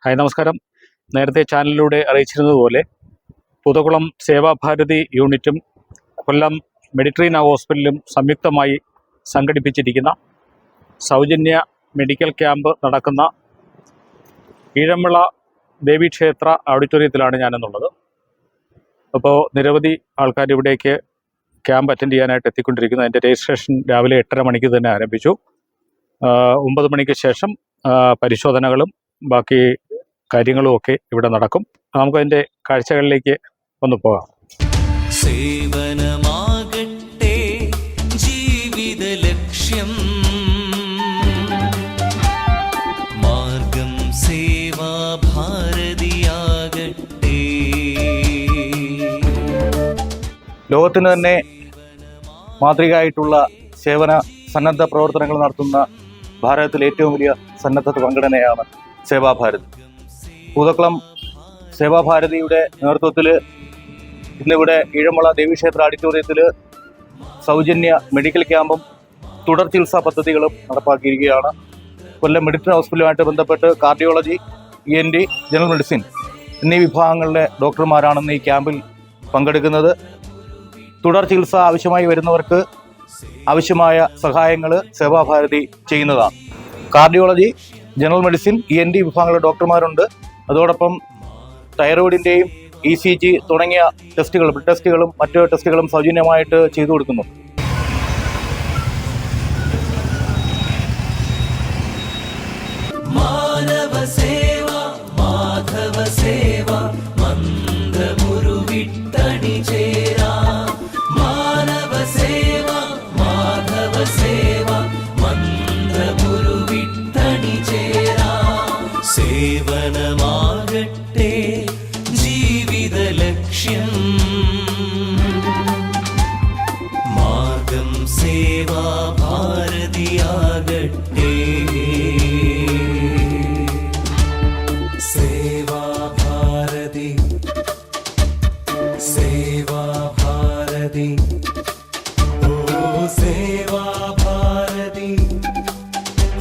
Hi നമസ്കാരം. നേരത്തെ ചാനലിലൂടെ അറിയിച്ചിരുന്നതുപോലെ പുതകുളം സേവാഭാരതി യൂണിറ്റും കൊല്ലം മെഡിട്രീന ഹോസ്പിറ്റലും സംയുക്തമായി സംഘടിപ്പിച്ചിരിക്കുന്ന സൗജന്യ മെഡിക്കൽ ക്യാമ്പ് നടക്കുന്ന ഈഴംവിള ദേവീക്ഷേത്ര ഓഡിറ്റോറിയത്തിലാണ് ഞാനെന്നുള്ളത്. അപ്പോൾ നിരവധി ആൾക്കാർ ഇവിടേക്ക് ക്യാമ്പ് അറ്റൻഡ് ചെയ്യാനായിട്ട് എത്തിക്കൊണ്ടിരിക്കുന്നു. അതിൻ്റെ രജിസ്ട്രേഷൻ രാവിലെ 8:30 മണിക്ക് തന്നെ ആരംഭിച്ചു. 9 മണിക്ക് ശേഷം പരിശോധനകളും ബാക്കി കാര്യങ്ങളും ഒക്കെ ഇവിടെ നടക്കും. നമുക്കതിൻ്റെ കാഴ്ചകളിലേക്ക് ഒന്ന് പോകാം. സേവനമാകട്ടെ ജീവിത ലക്ഷ്യം, മാർഗം സേവാ ഭാരതിയാകട്ടെ. ലോകത്തിന് തന്നെ മാതൃകയായിട്ടുള്ള സേവന സന്നദ്ധ പ്രവർത്തനങ്ങൾ നടത്തുന്ന ഭാരതത്തിലെ ഏറ്റവും വലിയ സന്നദ്ധ സംഘടനയാണ് സേവാഭാരതി. പൂതക്കുളം സേവാഭാരതിയുടെ നേതൃത്വത്തിൽ ഇന്നിവിടെ ഈഴംവിള ദേവീക്ഷേത്ര ഓഡിറ്റോറിയത്തിൽ സൗജന്യ മെഡിക്കൽ ക്യാമ്പും തുടർ ചികിത്സാ പദ്ധതികളും നടപ്പാക്കിയിരിക്കുകയാണ്. കൊല്ലം മെഡിട്രീന ഹോസ്പിറ്റലുമായിട്ട് ബന്ധപ്പെട്ട് കാർഡിയോളജി, ENT, ജനറൽ മെഡിസിൻ എന്നീ വിഭാഗങ്ങളിലെ ഡോക്ടർമാരാണെന്ന് ഈ ക്യാമ്പിൽ പങ്കെടുക്കുന്നത്. തുടർ ചികിത്സ ആവശ്യമായി വരുന്നവർക്ക് ആവശ്യമായ സഹായങ്ങൾ സേവാഭാരതി ചെയ്യുന്നതാണ്. കാർഡിയോളജി, ജനറൽ മെഡിസിൻ, ENT വിഭാഗങ്ങളിലെ ഡോക്ടർമാരുണ്ട്. അതോടൊപ്പം തൈറോയിഡിൻ്റെയും ECG തുടങ്ങിയ ടെസ്റ്റുകൾ, ബ്ലഡ് ടെസ്റ്റുകളും മറ്റു ടെസ്റ്റുകളും സൗജന്യമായിട്ട് ചെയ്തു കൊടുക്കുന്നു. മാനവ സേവ മാധവ സേവ മന്ദമുരുവിട്ടണി ചേരാ. മാനവ സേവ മാധവ സേവ മന്ദമുരുവിട്ടണി ചേരാ. സേവനമാകട്ടെ ജീവിത ലക്ഷ്യം, മാർഗം സേവാ ഭാരതിയാകട്ടെ. സേവാ ഭാരതി, സേവാ ഭാരതി, ഓ സേവാ ഭാരതി,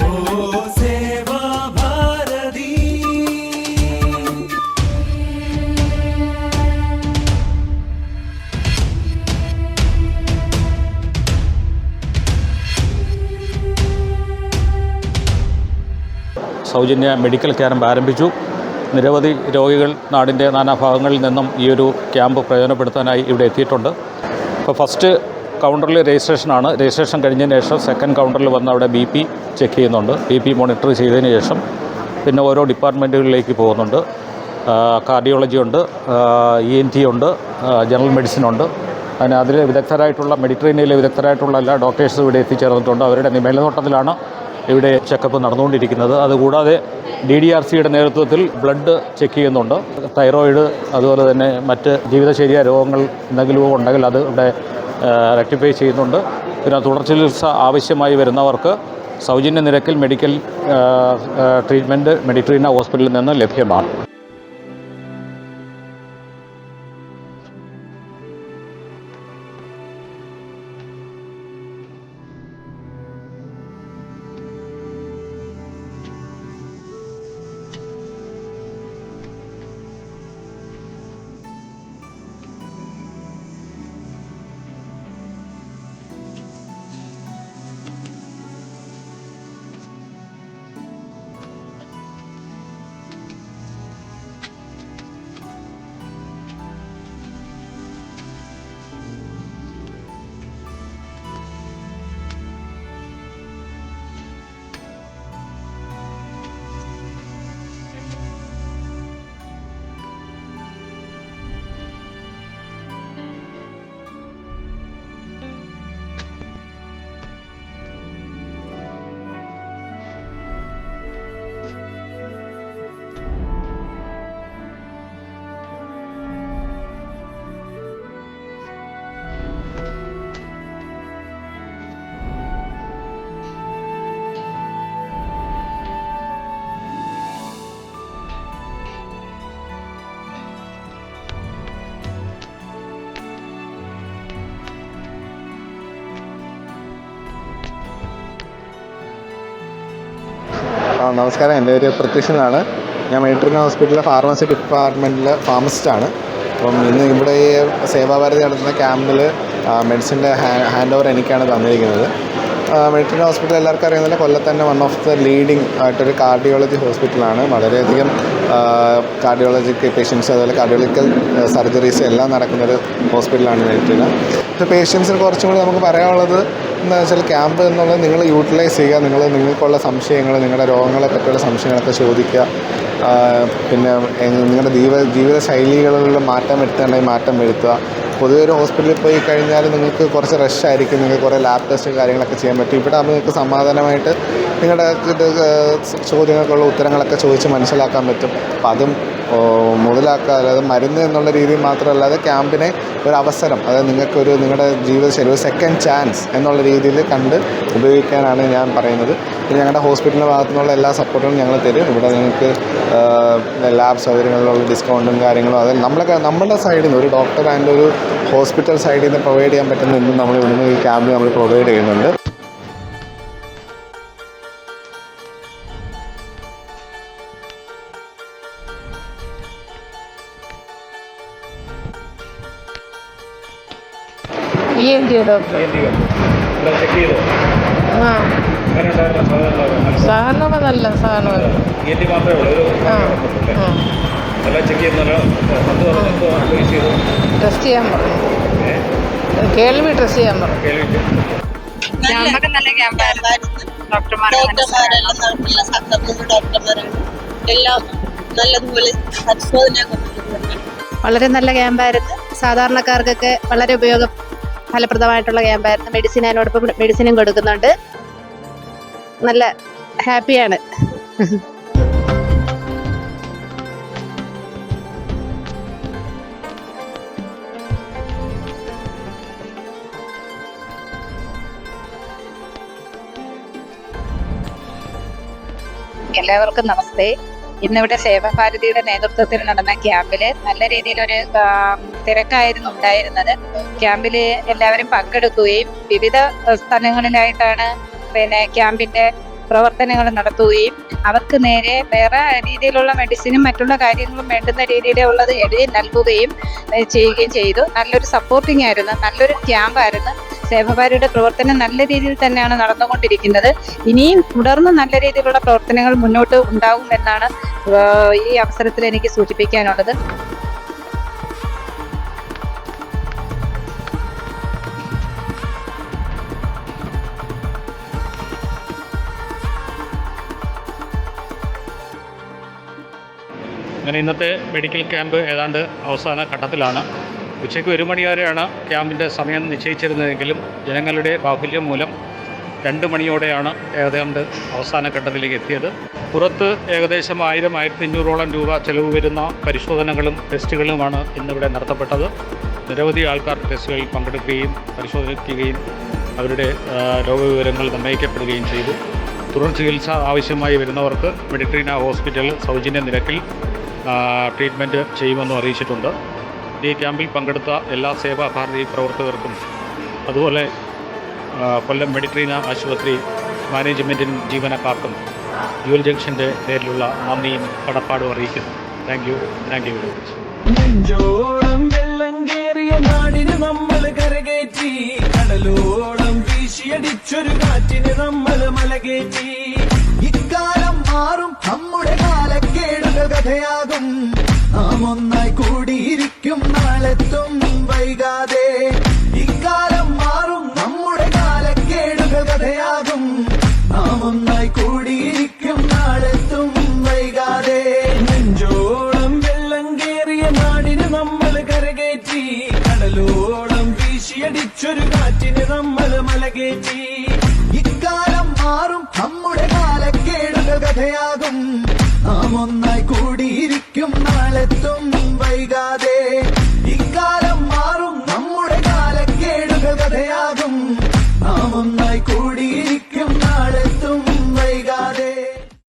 ഓ സേവാ ഭാരതി. സൗജന്യ മെഡിക്കൽ ക്യാമ്പ് ആരംഭിച്ചു. നിരവധി രോഗികൾ നാടിൻ്റെ നാനാഭാഗങ്ങളിൽ നിന്നും ഈ ഒരു ക്യാമ്പ് പ്രയോജനപ്പെടുത്താനായി ഇവിടെ എത്തിയിട്ടുണ്ട്. ഇപ്പോൾ ഫസ്റ്റ് കൗണ്ടറിൽ രജിസ്ട്രേഷനാണ്. രജിസ്ട്രേഷൻ കഴിഞ്ഞതിന് ശേഷം സെക്കൻഡ് കൗണ്ടറിൽ വന്ന് അവിടെ BP ചെക്ക് ചെയ്യുന്നുണ്ട്. BP മോണിറ്റർ ചെയ്തതിന് ശേഷം പിന്നെ ഓരോ ഡിപ്പാർട്ട്മെൻറ്റുകളിലേക്ക് പോകുന്നുണ്ട്. കാർഡിയോളജി ഉണ്ട്, ENT ഉണ്ട്, ജനറൽ മെഡിസിൻ ഉണ്ട്. അതിൽ വിദഗ്ധരായിട്ടുള്ള മെഡിട്രീനയിലെ വിദഗ്ധരായിട്ടുള്ള എല്ലാ ഡോക്ടേഴ്സും ഇവിടെ എത്തിച്ചേർന്നിട്ടുണ്ട്. അവരുടെ മേൽനോട്ടത്തിലാണ് ഇവിടെ ചെക്കപ്പ് നടന്നുകൊണ്ടിരിക്കുന്നത്. അതുകൂടാതെ DDRCയുടെ നേതൃത്വത്തിൽ ബ്ലഡ് ചെക്ക് ചെയ്യുന്നുണ്ട്. തൈറോയിഡ്, അതുപോലെ തന്നെ മറ്റ് ജീവിതശൈലിയ രോഗങ്ങൾ എന്തെങ്കിലും ഉണ്ടെങ്കിൽ അത് ഇവിടെ റെക്ടിഫൈ ചെയ്യുന്നുണ്ട്. പിന്നെ തുടർ ചികിത്സ ആവശ്യമായി വരുന്നവർക്ക് സൗജന്യ നിരക്കിൽ മെഡിക്കൽ ട്രീറ്റ്മെൻറ്റ് മെഡിട്രീന ഹോസ്പിറ്റലിൽ നിന്ന് ലഭ്യമാണ്. നമസ്കാരം, എൻ്റെ പേര് പ്രത്യക്ഷനാണ്. ഞാൻ മെഡിട്രീന ഹോസ്പിറ്റലിലെ ഫാർമസി ഡിപ്പാർട്ട്മെൻറ്റിലെ ഫാർമസിസ്റ്റാണ്. അപ്പം ഇന്ന് ഇവിടെ ഈ സേവാഭാരതി നടത്തുന്ന ക്യാമ്പിൽ മെഡിസിൻ്റെ ഹാൻഡ് ഓവർ എനിക്കാണ് തന്നിരിക്കുന്നത്. മെഡിട്രീന ഹോസ്പിറ്റൽ എല്ലാവർക്കും അറിയുന്നില്ല, കൊല്ലത്ത് തന്നെ വൺ ഓഫ് ദ ലീഡിങ് ആയിട്ടൊരു കാർഡിയോളജി ഹോസ്പിറ്റലാണ്. വളരെയധികം കാർഡിയോളജിക്ക് പേഷ്യൻസ്, അതുപോലെ കാർഡിയോളജിക്കൽ സർജറീസ് എല്ലാം നടക്കുന്നൊരു ഹോസ്പിറ്റലാണ് മെഡിട്രീന. ഇപ്പോൾ പേഷ്യൻസിന് കുറച്ചും കൂടി നമുക്ക് പറയാനുള്ളത് എന്താണെന്ന് വെച്ചാൽ, ക്യാമ്പ് എന്നുള്ളത് നിങ്ങൾ യൂട്ടിലൈസ് ചെയ്യുക. നിങ്ങൾക്കുള്ള സംശയങ്ങൾ, നിങ്ങളുടെ രോഗങ്ങളെ പറ്റിയുള്ള സംശയങ്ങളൊക്കെ ചോദിക്കുക. പിന്നെ നിങ്ങളുടെ ജീവിത ശൈലികളിൽ മാറ്റം വരുത്തേണ്ടെങ്കിൽ മാറ്റം വരുത്തുക. പൊതുവെ ഒരു ഹോസ്പിറ്റലിൽ പോയി കഴിഞ്ഞാൽ നിങ്ങൾക്ക് കുറച്ച് റഷ് ആയിരിക്കും, നിങ്ങൾക്ക് കുറേ ലാബ് ടെസ്റ്റ് കാര്യങ്ങളൊക്കെ ചെയ്യാൻ പറ്റും. ഇവിടെ ആകുമ്പോൾ നിങ്ങൾക്ക് സമാധാനമായിട്ട് നിങ്ങളുടെ ചോദ്യങ്ങൾക്കുള്ള ഉത്തരങ്ങളൊക്കെ ചോദിച്ച് മനസ്സിലാക്കാൻ പറ്റും. അപ്പം അതും മുതലാക്കുക. അതായത് മരുന്ന് എന്നുള്ള രീതിയിൽ മാത്രമല്ലാതെ ക്യാമ്പിനെ ഒരു അവസരം, അതായത് നിങ്ങൾക്കൊരു നിങ്ങളുടെ ജീവിതശൈലി ഒരു സെക്കൻഡ് ചാൻസ് എന്നുള്ള രീതിയിൽ കണ്ട് ഉപയോഗിക്കാനാണ് ഞാൻ പറയുന്നത്. പിന്നെ ഞങ്ങളുടെ ഹോസ്പിറ്റലിൻ്റെ ഭാഗത്തു നിന്നുള്ള എല്ലാ സപ്പോർട്ടും ഞങ്ങൾ തരും. ഇവിടെ നിങ്ങൾക്ക് ലാബ് സൗകര്യങ്ങളിലുള്ള ഡിസ്കൗണ്ടും കാര്യങ്ങളും അതായത് നമ്മുടെ സൈഡിൽ നിന്ന് ഒരു ഡോക്ടർ ആൻഡ് ഒരു ഹോസ്പിറ്റൽ സൈഡിൽ നിന്ന് പ്രൊവൈഡ് ചെയ്യാൻ പറ്റുന്ന എന്തും നമ്മൾ ഇവിടുന്ന് ഈ ക്യാമ്പിൽ നമ്മൾ പ്രൊവൈഡ് ചെയ്യുന്നുണ്ട്. സാധാരണ നല്ല സാധനമല്ല. ടെസ്റ്റ് ചെയ്യാൻ പറഞ്ഞു, കേൾവി ടെസ്റ്റ് ചെയ്യാൻ പറഞ്ഞു. ക്യാമ്പൊക്കെ നല്ല ക്യാമ്പായിരുന്നു. ഡോക്ടർമാരെല്ലാം നല്ല സഹകരണ ഡോക്ടർമാരാണ്. എല്ലാം നല്ലതുപോലെ പരിശോധന വളരെ നല്ല ക്യാമ്പായിരുന്നു. സാധാരണക്കാർക്കൊക്കെ വളരെ ഫലപ്രദമായിട്ടുള്ള ക്യാമ്പായിരുന്നു. മെഡിസിൻ അതിനോടൊപ്പം മെഡിസിനും കൊടുക്കുന്നുണ്ട്. നല്ല ഹാപ്പിയാണ്. എല്ലാവർക്കും നമസ്തേ. ഇന്നിവിടെ സേവാഭാരതിയുടെ നേതൃത്വത്തിൽ നടന്ന ക്യാമ്പിൽ നല്ല രീതിയിലൊരു തിരക്കായിരുന്നു ഉണ്ടായിരുന്നത്. ക്യാമ്പിൽ എല്ലാവരും പങ്കെടുക്കുകയും വിവിധ സ്ഥലങ്ങളിലായിട്ടാണ് ക്യാമ്പിൻ്റെ പ്രവർത്തനങ്ങൾ നടത്തുകയും അവർക്ക് നേരെ വേറെ രീതിയിലുള്ള മെഡിസിനും മറ്റുള്ള കാര്യങ്ങളും വേണ്ടുന്ന രീതിയിലുള്ളത് എഴുതി നൽകുകയും ചെയ്യുകയും ചെയ്തു. നല്ലൊരു സപ്പോർട്ടിംഗ് ആയിരുന്നു, നല്ലൊരു ക്യാമ്പായിരുന്നു. സേവാഭാരതിയുടെ പ്രവർത്തനം നല്ല രീതിയിൽ തന്നെയാണ് നടന്നുകൊണ്ടിരിക്കുന്നത്. ഇനിയും തുടർന്ന് നല്ല രീതിയിലുള്ള പ്രവർത്തനങ്ങൾ മുന്നോട്ട് ഉണ്ടാകുമെന്നാണ് ഈ അവസരത്തിൽ എനിക്ക് സൂചിപ്പിക്കാനുള്ളത്. അങ്ങനെ ഇന്നത്തെ മെഡിക്കൽ ക്യാമ്പ് ഏതാണ്ട് അവസാന ഘട്ടത്തിലാണ്. ഉച്ചയ്ക്ക് 1 മണി വരെയാണ് ക്യാമ്പിൻ്റെ സമയം നിശ്ചയിച്ചിരുന്നതെങ്കിലും ജനങ്ങളുടെ ബാഹുല്യം മൂലം 2 മണിയോടെയാണ് ഏതാണ്ട് അവസാന ഘട്ടത്തിലേക്ക് എത്തിയത്. പുറത്ത് ഏകദേശം 1000-1500ഓളം രൂപ ചെലവ് വരുന്ന പരിശോധനകളും ടെസ്റ്റുകളുമാണ് ഇന്നിവിടെ നടത്തപ്പെട്ടത്. നിരവധി ആൾക്കാർ ടെസ്റ്റുകളിൽ പങ്കെടുക്കുകയും പരിശോധിക്കുകയും അവരുടെ രോഗവിവരങ്ങൾ നിർണ്ണയിക്കപ്പെടുകയും ചെയ്തു. തുടർ ചികിത്സ ആവശ്യമായി വരുന്നവർക്ക് മെഡിട്രീന ഹോസ്പിറ്റൽ സൗജന്യ നിരക്കിൽ ട്രീറ്റ്മെൻറ്റ് ചെയ്യുമെന്നും അറിയിച്ചിട്ടുണ്ട്. ഈ ക്യാമ്പിൽ പങ്കെടുത്ത എല്ലാ സേവാഭാരതി പ്രവർത്തകർക്കും അതുപോലെ കൊല്ലം മെഡിട്രീന ആശുപത്രി മാനേജ്മെൻറ്റിനും ജീവനക്കാർക്കും ജുവൽ ജംഗ്ഷൻ്റെ പേരിലുള്ള നന്ദിയും കടപ്പാടും അറിയിക്കുന്നു. Thank you very much. നെഞ്ചോളം വെള്ളം കേറിയ നാടിന് നമ്മൾ കരകേറ്റി, കടലോളം വീശിയടിച്ചൊരു കാറ്റിന് നമ്മൾ മലകേറ്റി. ഇക്കാലം മാറും, നമ്മുടെ കാലക്കേടുകൾ കഥയാകും. നാം ഒന്നായി കൂടിയിരിക്കും, നാളെത്തും വൈകാതെ. ഇക്കാലം മാറും, നമ്മുടെ കാലക്കേടുകൾ കഥയാകും. നാം ഒന്നായി കൂടിയിരിക്കും, നാളെത്തും വൈകാതെ. നെഞ്ചോളം വെള്ളം കേറിയ നാടിന് നമ്മൾ കരകേറ്റി, കടലോളം വീശിയടിച്ചൊരു കാറ്റിന് നമ്മൾ മലകേറ്റി. ഇക്കാലം മാറും, നമ്മുടെ കാലക്കേടുകൾ കഥയാകും. നാം ഒന്നായി കൂടിയിരിക്കും, നാളെത്തും വൈകാതെ.